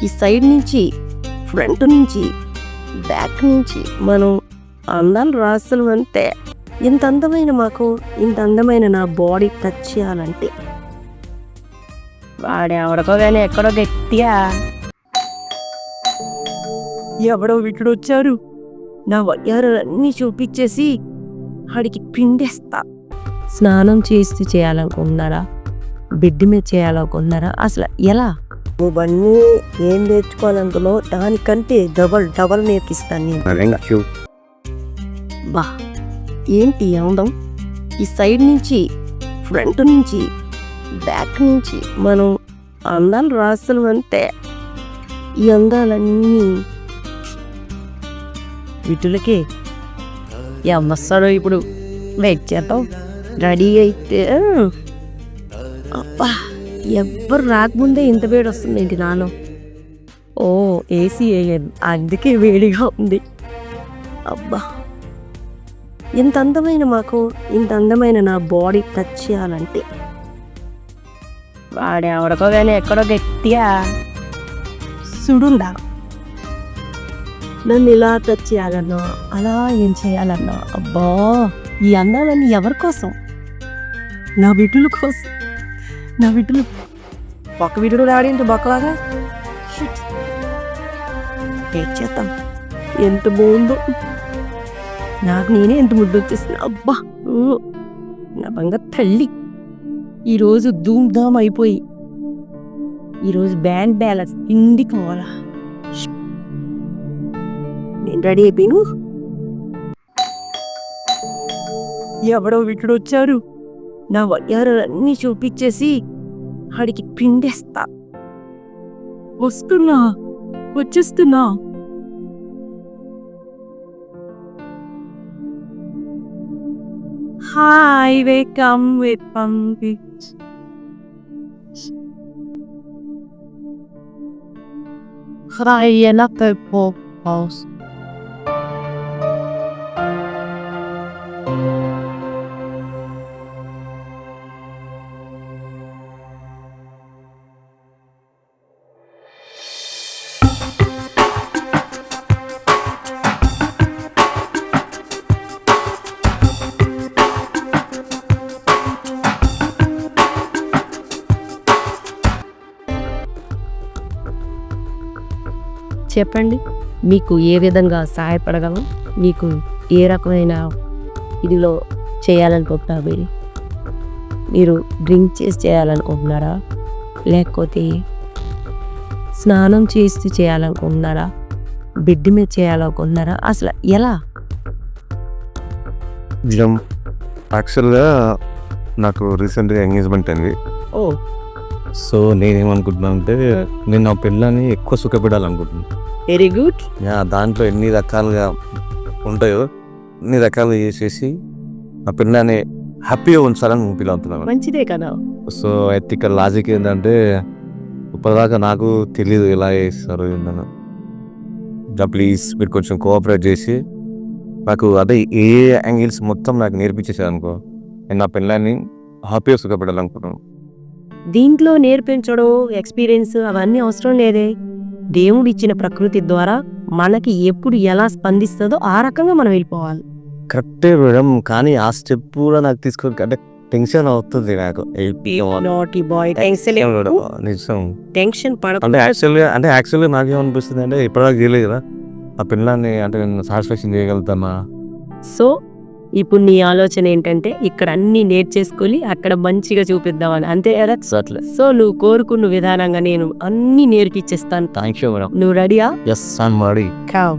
ఈ సైడ్ నుంచి, ఫ్రంట్ నుంచి, బ్యాక్ నుంచి మనం అందాలు రాసులు అంతే. ఇంత అందమైన ఇంత అందమైన నా బాడీ టచ్ చేయాలంటే వాడెవరికో కానీ ఎక్కడో గట్టిగా ఎవడో విటుడొచ్చారు. నా వయ్యారన్నీ చూపించేసి ఆడికి పిండేస్తా. స్నానం చేస్తూ చేయాలనుకున్నారా, బిడ్డ మీద చేయాలనుకున్నారా, అసలు ఎలా ఇవన్నీ ఏం నేర్చుకోవాలనుకున్నావు దానికంటే డబల్ నేర్పిస్తాను నేను. బా ఏంటి అందం. ఈ సైడ్ నుంచి, ఫ్రంట్ నుంచి, బ్యాక్ నుంచి మనం అందాలు రాసులు అంతే. ఈ అందాలన్నీ వీటిలకే ఏమొస్తాడో ఇప్పుడు వెయిట్ చేద్దాం. రెడీ అయితే అబ్బా ఎవ్వరు రాకముందే ఇంత వేడి వస్తుంది ఏంటి నాలో. ఓ ఏసీ వేయదు అందుకే వేడిగా ఉంది. అబ్బా ఇంత అందమైన ఇంత అందమైన నా బాడీ టచ్ చేయాలంటే వాడెవరికో కానీ ఎక్కడో గట్టిగా సుడుండా. నన్ను ఇలా టచ్ చేయాలన్నా, అలా ఏం చేయాలన్నా, అబ్బా ఈ అందాలన్నీ ఎవరి కోసం? నా బిడ్డల కోసం. నా బిడ్డలు పక్క బిడ్డలు రాడేంటి బొక్కలాగా. ఏం చేద్దాం. ఎంత బాగుందో. నాకు నేనే ఎంత ముద్దు వచ్చేస్తున్నా. అబ్బా నా బంగారు తల్లి. ఈరోజు ధూమ్ధామ్ అయిపోయి ఈరోజు బ్యాంక్ బ్యాలెన్స్ ఇండి కావాలా. నేను రెడీ అయిపోయాను. ఎవడో విటుడొచ్చారు. నా వయ్యారన్నీ చూపించేసి ఆడికి పిండేస్తా. వచ్చేస్తున్నా. Hi, welcome with pumpkins. Ryan up the house. చెప్పండి మీకు ఏ విధంగా సహాయపడగలం, మీకు ఏ రకమైన ఇదిలో చేయాలనుకుంటున్నారు. మీరు డ్రింక్ చేసి చేయాలనుకుంటున్నారా, లేకపోతే స్నానం చేస్తూ చేయాలనుకుంటున్నారా, బిడ్డ మీద చేయాలనుకుంటున్నారా, అసలు ఎలా? యాక్చువల్గా నాకు రీసెంట్గా ఎంగేజ్మెంట్ అయింది. ఓ సో నేనేమనుకుంటున్నా అంటే నేను నా పిల్లని ఎక్కువ సుఖపెట్టాలనుకుంటున్నాను. Very good. దాంట్లో ఎన్ని రకాలుగా ఉంటాయో అన్ని రకాలుగా చేసేసి నా పిల్లని హ్యాపీగా ఉంచాలని ఫీల్ అవుతున్నాను. మంచిదే కదా. సో ఎథికల్ లాజిక్ ఏంటంటే ఇప్పటిదాకా నాకు తెలీదు ఎలా చేస్తారు ఏంటన్నా. ప్లీజ్ మీరు కొంచెం కోఆపరేట్ చేసి నాకు అదే ఏ యాంగిల్స్ మొత్తం నాకు నేర్పించేసారు అనుకో, నేను నా పిల్లని హ్యాపీగా సుఖపెట్టాలనుకుంటున్నాను. దీంట్లో నేర్పించడం, ఎక్స్పీరియన్స్ అవన్నీ అవసరం లేదే. దేవుడు ఇచ్చిన ప్రకృతి ద్వారా మనకి ఎప్పుడు ఎలా స్పందిస్తుందో ఆ రకంగా మనం వెళ్ళిపోవాలి. కరెక్టే మేడం, కానీ ఆ స్టెప్ కూడా నాకు తీసుకోవాలి అంటే టెన్షన్ అవుతుంది నాకు. టెన్షన్ అంటే యాక్చువల్గా నాకేమనిపిస్తుంది అంటే ఇప్పటిదాకా చేయలేదు కదా ఆ పిల్లాన్ని, అంటే నేను సాటిస్ఫాక్షన్ చేయగలుగుతానా. సో ఇప్పుడు నీ ఆలోచన ఏంటంటే ఇక్కడ అన్ని నేర్చేసుకొని అక్కడ మంచిగా చూపిద్దామని, అంతే కదా. సో నువ్వు కోరుకున్న విధానంగా నేను అన్ని నేర్పించేస్తాను. Thank you madam. నువ్వు రెడీయా? Yes I'm ready. కావ్.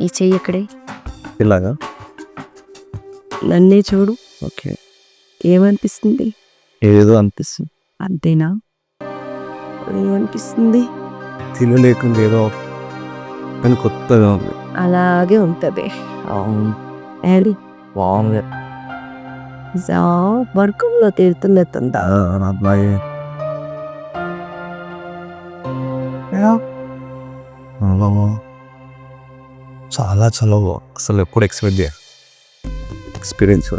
ఈ చెయ్యి ఎక్కడే? ఇలాగా నన్నే చూడు. ఓకే. ఏమనిపిస్తుంది? ఏదో అనిపిస్తుంది. అంతేనా? ఏమనిపిస్తుంది? తినలేకుండా ఏదో కానీ కొత్తగా ఉంది. అలాగే ఉంటుంది. అవును, ఏది బాగుంది. వర్గంలో తీరుతున్నట్టుందా? అబ్బాయి చాలా చాలా అసలు ఎప్పుడు ఎక్స్పెక్ట్ చేయ ఎక్స్పీరియన్స్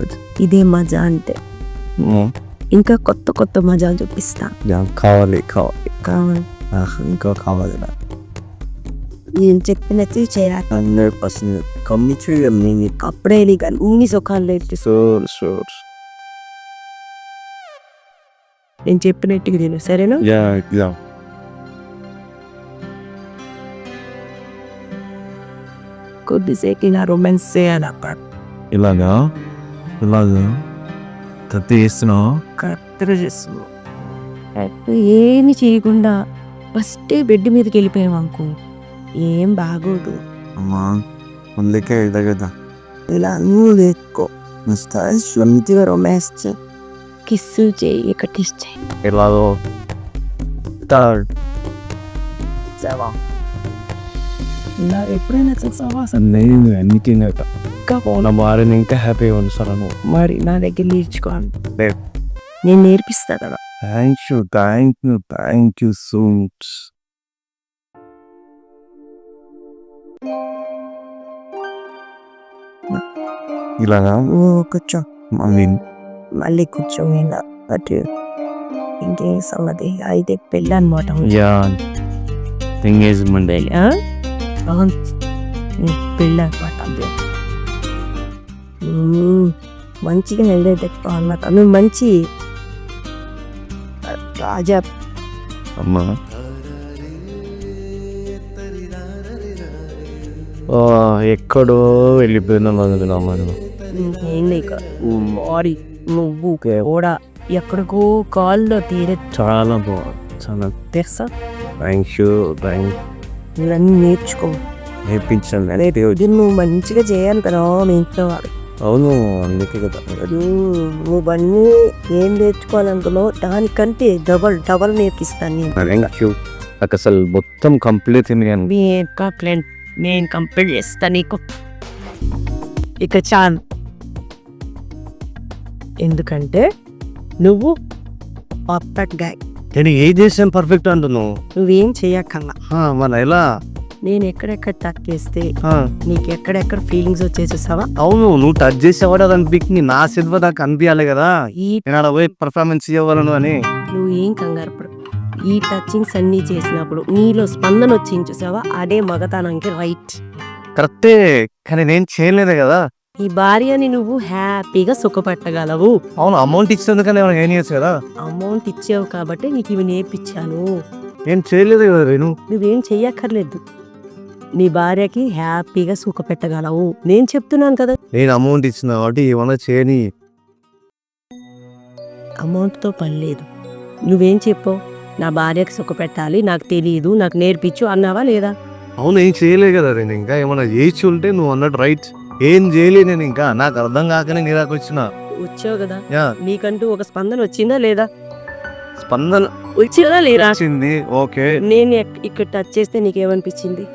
ఇదే మజా అంటే. ఇంకా కొత్త కొత్త మజాలు చూపిస్తా. కావాలి కావాలి కావాలి. ఇంకా కావాలి. నేను చెప్పినట్టు చేయాలి. 100% కమిట్ అప్పుడే నీకు అన్ని సుఖాలు లేదు. షూర్. నేను చెప్పినట్టుగా తిను, సరేనా? యా కొద్దిసేపు ఇలా రొమాన్స్ చేయాలి. అక్కడ ఇలాగా కత్తి చేస్తున్నావు. కరెక్ట్గా చేస్తున్నావు. ఏమి చేయకుండా ఫస్టే బెడ్ మీదకి వెళ్ళిపోయాం అనుకో, ఏం బాగోదు. అమ్మా అందుకే ఇదే కదా. ఇలా నువ్వు తెచ్చుకో, మంచిగా రొమాన్స్ కిస్సు చేయి, ఇక కిస్ చేయి. ఎలాగో ఇలా ఎప్పుడైనా చూసావా? నేను అన్ని తినేట నా భార్యని ఇంకా హ్యాపీగా ఉంచుతాను. మరి నా దగ్గర నేర్చుకోవాలి. లేదు. నేను నేర్పిస్తా కదా. Thank you so much. ఇలాగా కూర్చో, మళ్ళీ కూర్చోమైనా అటు. ఇంకేం సంగతి? అయితే పెళ్ళి అనమాట. ఎంగేజ్మెంట్ పెళ్ళి అనమాట. మంచిగా వెళ్ళేది అన్నమాట. నువ్వు మంచి రాజా. అమ్మా ఎక్కడో వెళ్ళిపోయినాను అనుకున్నామ్మా. సారీ, నువ్వు కూడా ఎక్కడికో కాల్లో తీరే. చాలా బాగుంది, చాలా తెలుసా? Thank you. ఇవన్నీ నేర్చుకో, నేర్పించండి. నువ్వు మంచిగా చేయాలి కదా మీ ఇంట్లో వాడు. అవును, అందుకే కదా. నువ్వన్నీ ఏం నేర్చుకోవాలనుకున్నావు దానికంటే డబల్ నేర్పిస్తాను నేను. Thank you. నాకు అసలు మొత్తం కంప్లీట్ నేను కంప్లీట్ చేస్తా నీకు. ఇక చాలు, ఎందుకంటే నువ్వు పర్ఫెక్ట్ గా. నేను ఏం చేసాను పర్ఫెక్ట్ అంటున్నావు? నువ్వేం చెయ్యక్కల్లా. మన ఎలా నేను ఎక్కడెక్కడ టచ్ చేస్తే నీకు ఎక్కడెక్కడ ఫీలింగ్స్ వచ్చే చూసావా? అవును, నువ్వు టచ్ చేసేవాడు అది అనిపించింది. నా సిల్వ నాకు అనిపించాలి కదా, నేను పోయి పర్ఫార్మెన్స్ ఇవ్వగలను అని. నువ్వు ఏం కంగారు పడు. ఈ టచింగ్స్ అన్ని చేసినప్పుడు నీలో స్పందన వచ్చింది చూసావా, అదే మగతనానికి రైట్. కరెక్టే, కానీ నేను చేయలేదు కదా. ఈ భార్యని నువ్వు హ్యాపీగా సుఖపెట్టగలవు. అవును, అమౌంట్ ఇచ్చేందుకని ఏం చేయొచ్చు కదా. అమౌంట్ ఇచ్చావు కాబట్టి నీకు ఇవి నేర్పించాను. నేను చేయలేదు కదా. నువ్వేం చెయ్యక్కర్లేదు. నీ భార్యకి హ్యాపీగా సుఖపెట్టగలవు, నేను చెప్తున్నాను కదా. నేను అమౌంట్ ఇచ్చిన కాబట్టి ఏమన్నా చేయని. అమౌంట్తో పని లేదు. నువ్వేం చెప్పావు? నా భార్యకి సుఖపెట్టాలి, నాకు తెలియదు, నాకు నేర్పించు అన్నావా లేదా? అవును, ఏం చేయలేదు కదా. నేను ఇంకా ఏమన్నా చేసి ఉంటే నువ్వు అన్నట్టు రైట్. ఏం చేయలేదు నేను, ఇంకా నాకు అర్థం కాకనే నీ దాకా వచ్చిన. వచ్చావు కదా, నీకంటూ ఒక స్పందన వచ్చిందా లేదా? స్పందన వచ్చిందా లేదా? వచ్చింది. ఓకే, నేను ఇక్కడ టచ్ చేస్తే నీకేమనిపించింది?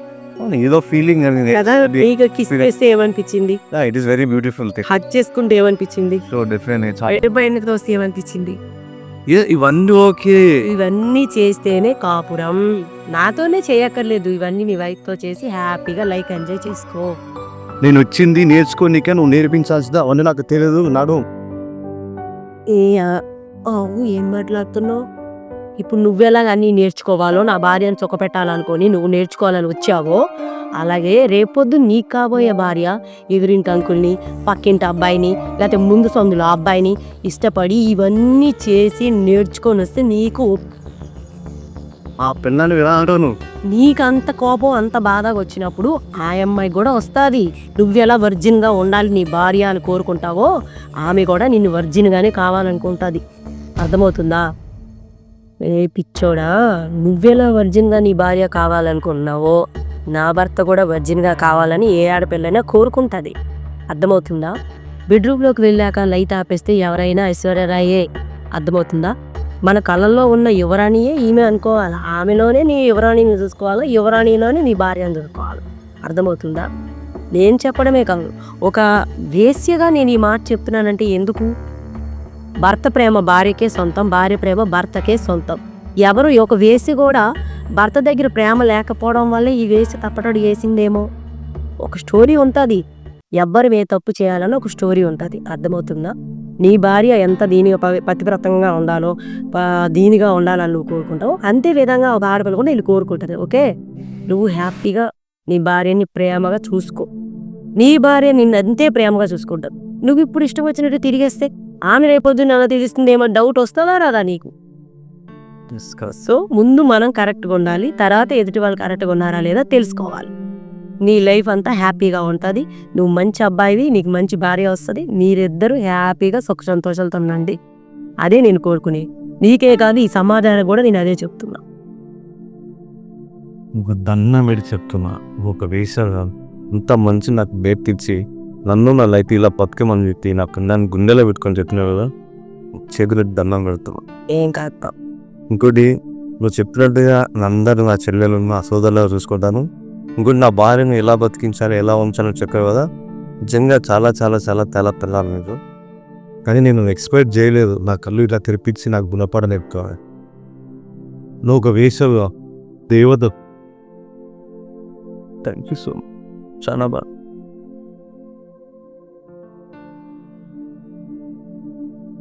ఏదో ఫీలింగ్ కదా. నీకు కిస్ చేస్తే ఏమనిపించింది? It is very beautiful thing. Hug చేసుకుంటే ఏమనిపించింది? So different. బయటకు వస్తే ఏమనిపించింది? ఇవన్నీ ఓకే. ఇవన్నీ చేస్తేనే కాపురం. నాతోనే చేయక్కర్లేదు, ఇవన్నీ మీ వైఫ్ తో చేసి హ్యాపీగా లైఫ్ ఎంజాయ్ చేసుకో. నేను వచ్చింది నేర్చుకోనికే, నువ్వు నేర్పించాల్సిందా అవన్నీ నాకు తెలియదు. నాడు ఏం మాట్లాడుతున్నావు ఇప్పుడు? నువ్వెలా అన్నీ నేర్చుకోవాలో, నా భార్యను చొక్కపెట్టాలనుకొని నువ్వు నేర్చుకోవాలని వచ్చావో, అలాగే రేపొద్దు నీకు కాబోయే భార్య ఎదురింటి అంకుల్ని, పక్కింటి అబ్బాయిని, లేకపోతే ముందు సందులో అబ్బాయిని ఇష్టపడి ఇవన్నీ చేసి నేర్చుకొని వస్తే నీకు ఆ పిల్లలు ఎలా అంటాను. నీకు అంత కోపం అంత బాధగా వచ్చినప్పుడు ఆ అమ్మాయి కూడా వస్తుంది. నువ్వెలా వర్జిన్గా ఉండాలి నీ భార్య అని కోరుకుంటావో, ఆమె కూడా నిన్ను వర్జిన్గానే కావాలనుకుంటుంది. అర్థమవుతుందా? పిచ్చోడా, నువ్వెలా వర్జిన్గా నీ భార్య కావాలనుకున్నావో నా భర్త కూడా వర్జిన్గా కావాలని ఏ ఆడపిల్లైనా కోరుకుంటుంది. అర్థమవుతుందా? బెడ్రూమ్లోకి వెళ్ళాక లైట్ ఆపేస్తే ఎవరైనా ఐశ్వర్యరాయే. అర్థమవుతుందా? మన కళ్ళల్లో ఉన్న యువరాణియే ఈమె అనుకోవాలి. ఆమెలోనే నీ యువరాణిని చూసుకోవాలి, యువరాణిలోనే నీ భార్యను చూసుకోవాలి. అర్థమవుతుందా? నేను చెప్పడమే కాదు, ఒక వేశ్యగా నేను ఈ మాట చెప్తున్నానంటే ఎందుకు? భర్త ప్రేమ భార్యకే సొంతం, భార్య ప్రేమ భర్తకే సొంతం. ఎవరు ఒక వేసి కూడా భర్త దగ్గర ప్రేమ లేకపోవడం వల్లే ఈ వేసి తప్పటడు వేసిందేమో. ఒక స్టోరీ ఉంటుంది. ఎవ్వరు ఏ తప్పు చేయాలని ఒక స్టోరీ ఉంటుంది. అర్థమవుతుందా? నీ భార్య ఎంత దీనిగా పతివ్రతంగా ఉండాలో, దీనిగా ఉండాలని నువ్వు కోరుకుంటావు, అంతే విధంగా ఒక ఆడపిల్ల కూడా వీళ్ళు కోరుకుంటుంది. ఓకే, నువ్వు హ్యాపీగా నీ భార్యని ప్రేమగా చూసుకో. నీ భార్య నిన్ను అంతే ప్రేమగా చూసుకుంటారు. నువ్వు ఇప్పుడు ఇష్టం వచ్చినట్టు తిరిగేస్తే ఆమె రేపొద్దున అలా తిరిగిస్తుంది ఏమో డౌట్ వస్తుందా రాదా నీకు? సో ముందు మనం కరెక్ట్గా ఉండాలి, తర్వాత ఎదుటి వాళ్ళు కరెక్ట్గా ఉన్నారా లేదా తెలుసుకోవాలి. నీ లైఫ్ అంతా హ్యాపీగా ఉంటుంది. నువ్వు మంచి అబ్బాయివి, నీకు మంచి భార్య వస్తుంది. మీరిద్దరూ హ్యాపీగా సుఖ సంతోషాలతో ఉండండి. అదే నేను కోరుకునే. నీకే కాదు, ఈ సమాధానం కూడా నేను అదే చెప్తున్నా. ఒక దండం పెట్టి చెప్తున్నా, ఒక వేసాగా ఇంత మంచి నాకు బేట్ తెచ్చి నన్ను నా లైఫ్ ఇలా బతుకమని చెప్పి నాకు దాన్ని గుండెలో పెట్టుకొని చెప్పినావు కదా, చేతులు దండం పెడుతున్నా. ఏం కాదు. ఇంకోటి, నువ్వు చెప్పినట్టుగా అందరూ నా చెల్లెలు నా సోదరులు చూసుకుంటాను. ఇంకోటి, నా భార్యను ఎలా బతికించాలి, ఎలా ఉంచాలని చెప్పావు కదా, నిజంగా చాలా చాలా చాలా తెల్లాలి మీరు. కానీ నేను ఎక్స్పెక్ట్ చేయలేదు నా కళ్ళు ఇలా తెరిపించి నాకు గుణపడ నేర్పుతావు. నువ్వు ఒక వేసవి దేవత. Thank you so much. చాలా బాగా